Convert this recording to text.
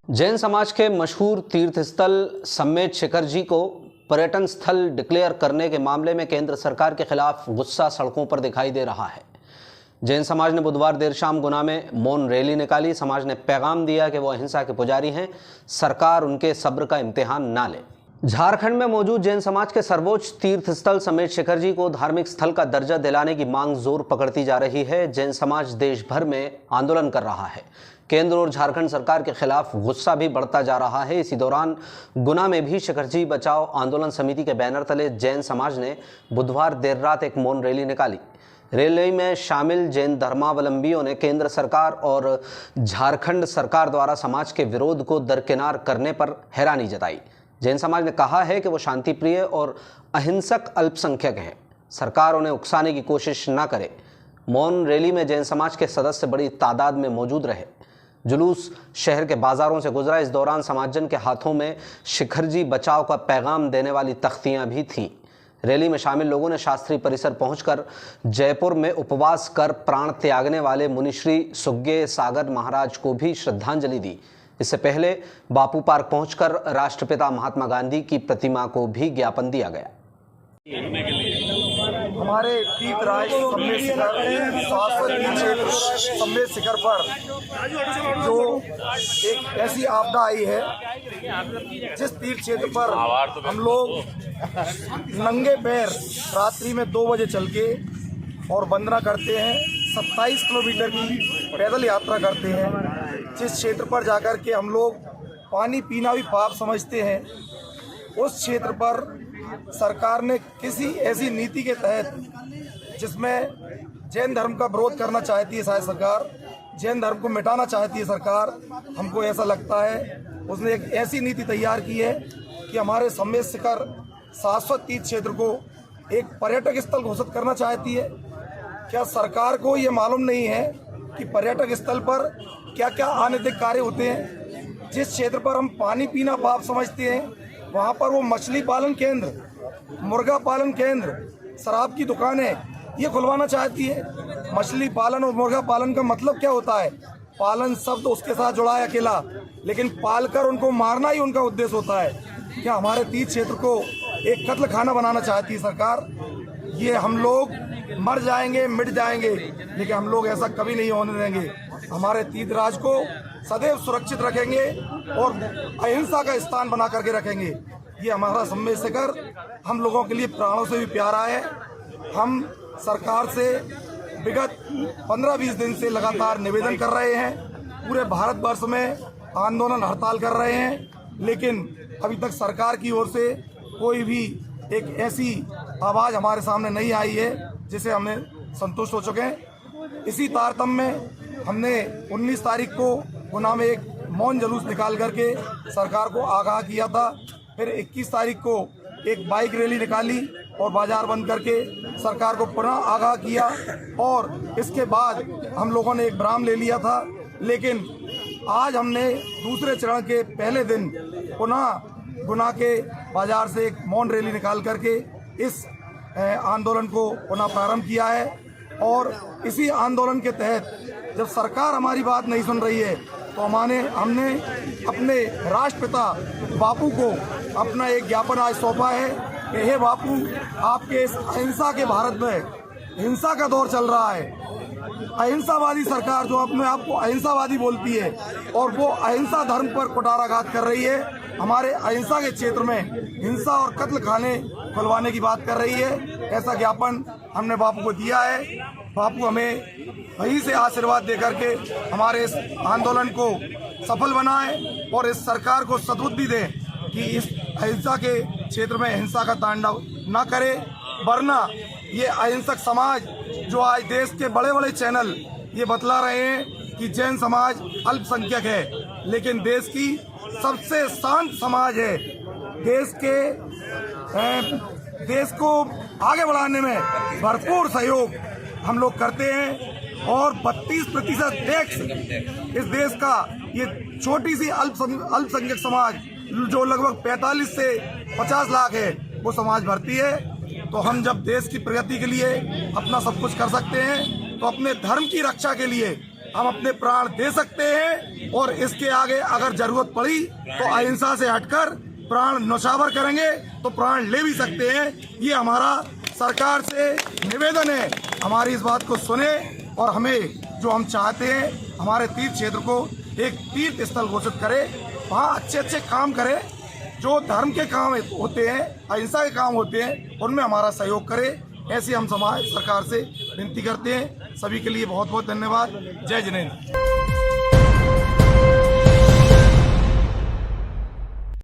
जैन समाज के मशहूर तीर्थ स्थल सम्मेद शिखर जी को पर्यटन स्थल डिक्लेयर करने के मामले में केंद्र सरकार के खिलाफ गुस्सा सड़कों पर दिखाई दे रहा है। जैन समाज ने बुधवार देर शाम गुना में मौन रैली निकाली। समाज ने पैगाम दिया कि वो अहिंसा के पुजारी हैं, सरकार उनके सब्र का इम्तिहान ना ले। झारखंड में मौजूद जैन समाज के सर्वोच्च तीर्थ स्थल सम्मेद शिखर जी को धार्मिक स्थल का दर्जा दिलाने की मांग जोर पकड़ती जा रही है। जैन समाज देश भर में आंदोलन कर रहा है। केंद्र और झारखंड सरकार के खिलाफ गुस्सा भी बढ़ता जा रहा है। इसी दौरान गुना में भी शिखर जी बचाओ आंदोलन समिति के बैनर तले जैन समाज ने बुधवार देर रात एक मौन रैली निकाली। रैली में शामिल जैन धर्मावलंबियों ने केंद्र सरकार और झारखंड सरकार द्वारा समाज के विरोध को दरकिनार करने पर हैरानी जताई। जैन समाज ने कहा है कि वो शांतिप्रिय और अहिंसक अल्पसंख्यक हैं, सरकार उन्हें उकसाने की कोशिश न करे। मौन रैली में जैन समाज के सदस्य बड़ी तादाद में मौजूद रहे। जुलूस शहर के बाजारों से गुजरा। इस दौरान समाजजन के हाथों में शिखर जी बचाव का पैगाम देने वाली तख्तियां भी थीं। रैली में शामिल लोगों ने शास्त्री परिसर पहुंचकर जयपुर में उपवास कर प्राण त्यागने वाले मुनिश्री सुग्गे सागर महाराज को भी श्रद्धांजलि दी। इससे पहले बापू पार्क पहुंचकर राष्ट्रपिता महात्मा गांधी की प्रतिमा को भी ज्ञापन दिया गया। हमारे तीर्थराज सम्मेद शिखर शाश्वत सम्मेद शिखर पर जो एक ऐसी आपदा आई है, जिस तीर्थ क्षेत्र पर हम लोग नंगे पैर रात्रि में 2 बजे चल के और वंदना करते हैं, 27 किलोमीटर की पैदल यात्रा करते हैं। जिस क्षेत्र पर जाकर के हम लोग पानी पीना भी पाप समझते हैं, उस क्षेत्र पर सरकार ने किसी ऐसी नीति के तहत जिसमें जैन धर्म का विरोध करना चाहती है शायद सरकार, जैन धर्म को मिटाना चाहती है सरकार, हमको ऐसा लगता है उसने एक ऐसी नीति तैयार की है कि हमारे सम्मेद शिखर शाश्वत तीर्थ क्षेत्र को एक पर्यटक स्थल घोषित करना चाहती है। क्या सरकार को ये मालूम नहीं है कि पर्यटक स्थल पर क्या क्या अनैतिक कार्य होते हैं? जिस क्षेत्र पर हम पानी पीना पाप समझते हैं, वहाँ पर वो मछली पालन केंद्र, मुर्गा पालन केंद्र, शराब की दुकानें ये खुलवाना चाहती है। मछली पालन और मुर्गा पालन का मतलब क्या होता है? पालन शब्द उसके साथ जुड़ा है अकेला, लेकिन पालकर उनको मारना ही उनका उद्देश्य होता है। क्या हमारे तीर्थ क्षेत्र को एक कत्ल खाना बनाना चाहती है सरकार? ये हम लोग मर जाएंगे, मिट जाएंगे, लेकिन हम लोग ऐसा कभी नहीं होने देंगे। हमारे तीर्थराज को सदैव सुरक्षित रखेंगे और अहिंसा का स्थान बना करके रखेंगे। ये हमारा सम्मेद शिखर हम लोगों के लिए प्राणों से भी प्यारा है। हम सरकार से विगत 15-20 दिन से लगातार निवेदन कर रहे हैं, पूरे भारतवर्ष में आंदोलन हड़ताल कर रहे हैं, लेकिन अभी तक सरकार की ओर से कोई भी एक ऐसी आवाज़ हमारे सामने नहीं आई है जिसे हमने संतुष्ट हो चुके हैं। इसी तारतम्य में हमने 19 तारीख को गुना में एक मौन जुलूस निकाल करके सरकार को आगाह किया था। फिर 21 तारीख को एक बाइक रैली निकाली और बाजार बंद करके सरकार को पुनः आगाह किया, और इसके बाद हम लोगों ने एक विराम ले लिया था। लेकिन आज हमने दूसरे चरण के पहले दिन पुनः गुना के बाजार से एक मौन रैली निकाल करके इस आंदोलन को पुनः प्रारंभ किया है। और इसी आंदोलन के तहत जब सरकार हमारी बात नहीं सुन रही है, तो हमने अपने राष्ट्रपिता बापू को अपना एक ज्ञापन आज सौंपा है कि हे बापू, आपके इस अहिंसा के भारत में हिंसा का दौर चल रहा है। अहिंसावादी सरकार जो अपने आप को अहिंसावादी बोलती है और वो अहिंसा धर्म पर कुठाराघात कर रही है, हमारे अहिंसा के क्षेत्र में हिंसा और कत्ल खाने खुलवाने की बात कर रही है। ऐसा ज्ञापन हमने बापू को दिया है। बापू हमें वहीं से आशीर्वाद देकर के हमारे इस आंदोलन को सफल बनाएं और इस सरकार को सद्बुद्धि दें कि इस अहिंसा के क्षेत्र में हिंसा का तांडव न करे, वरना ये अहिंसक समाज जो आज देश के बड़े बड़े चैनल ये बतला रहे हैं कि जैन समाज अल्पसंख्यक है, लेकिन देश की सबसे शांत समाज है। देश को आगे बढ़ाने में भरपूर सहयोग हम लोग करते हैं, और 32% टैक्स इस देश का ये छोटी सी अल्पसंख्यक समाज जो लगभग 45 से 50 लाख है वो समाज भरती है। तो हम जब देश की प्रगति के लिए अपना सब कुछ कर सकते हैं, तो अपने धर्म की रक्षा के लिए हम अपने प्राण दे सकते हैं और इसके आगे अगर जरूरत पड़ी तो अहिंसा से हटकर प्राण न्यौछावर करेंगे तो प्राण ले भी सकते हैं। ये हमारा सरकार से निवेदन है, हमारी इस बात को सुने और हमें जो हम चाहते हैं हमारे तीर्थ क्षेत्र को एक तीर्थ स्थल घोषित करे, वहाँ अच्छे अच्छे काम करे, जो धर्म के काम होते हैं, अहिंसा के काम होते हैं, उनमें हमारा सहयोग करे। ऐसे हम समाज सरकार से विनती करते हैं। सभी के लिए बहुत बहुत धन्यवाद। जय जिनेंद्र।